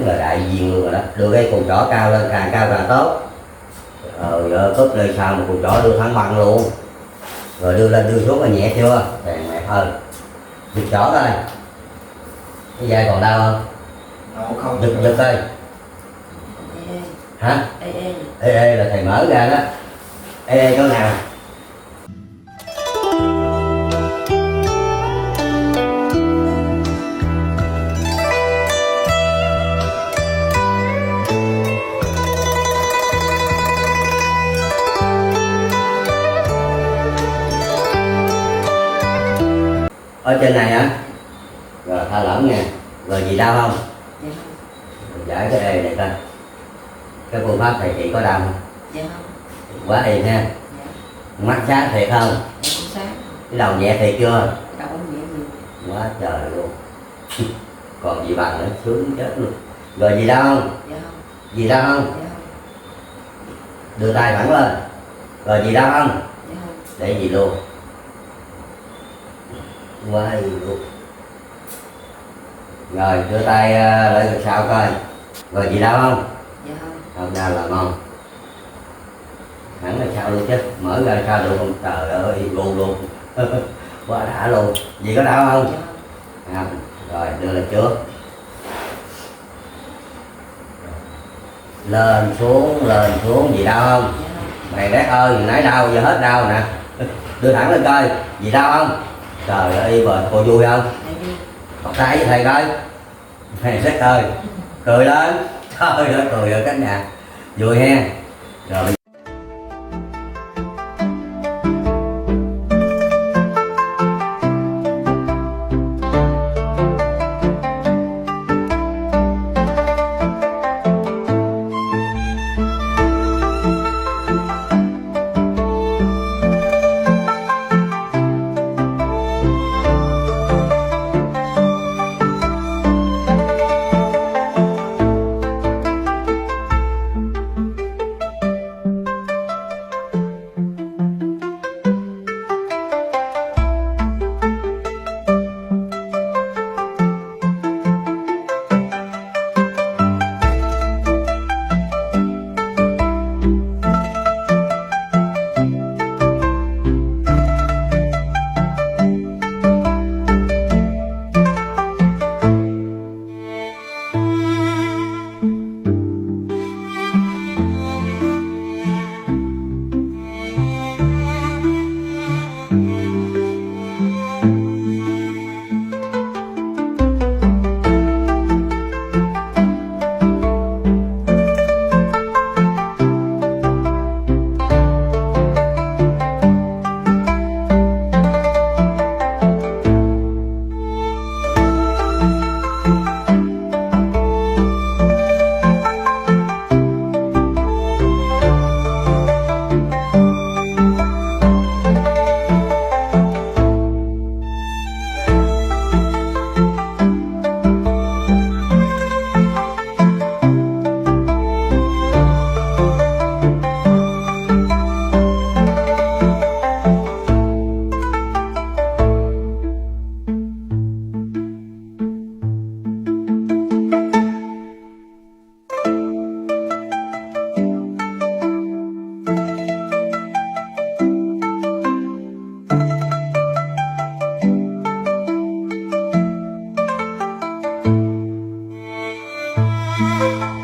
đúng là đại diện luôn rồi đó. Đưa cái cùn chỏ cao lên, càng cao càng tốt. Rồi cúp lên sau một cùn chỏ đưa thẳng bằng luôn. Rồi đưa lên đưa xuống là nhẹ chưa? Đèn mẹ ơi. Giật chỏ thôi. Cái vai còn đau không? Không. Giật đây. Hả? Ê là thầy mở ra đó. Ê chỗ nào? Ở trên này hả? Rồi tha lỏng nha. Rồi gì đau không? Dạ Mình giải cái ê này coi. Cái phương pháp thầy chị có đau không? Dạ không. Quá êm ha. Dạ. Mắt sáng thiệt không? Dạ cũng sáng. Cái đầu nhẹ thiệt chưa? Đầu ông nhẹ gì? Quá trời luôn. Còn gì bằng nữa, sướng chết luôn. Rồi gì đau không? Dạ không. Gì đau không? Dạ không. Đưa tay thẳng lên. Rồi gì đau không? Dạ không. Để gì luôn. Quá êm luôn. Rồi đưa tay lại ngực sau coi. Rồi gì đau không? Dạ không. Không đau là ngon. Hẳn là sao luôn chứ. Mở ra sao được không? Trời ơi luôn luôn. Quá đã luôn. Gì có đau không? Dạ không. Không. Rồi đưa lên trước. Lên xuống gì đau không? Dạ không. Mày bét ơi, nãy đau giờ hết đau nè. Đưa thẳng lên coi. Gì đau không? Trời ơi bền cô vui không? Dạ đi. Bắt tay với thầy coi. Thầy xét ơi. Cười lên. Trời ơi cười ở cách nhà. Vui ha. Rồi. Dạ không.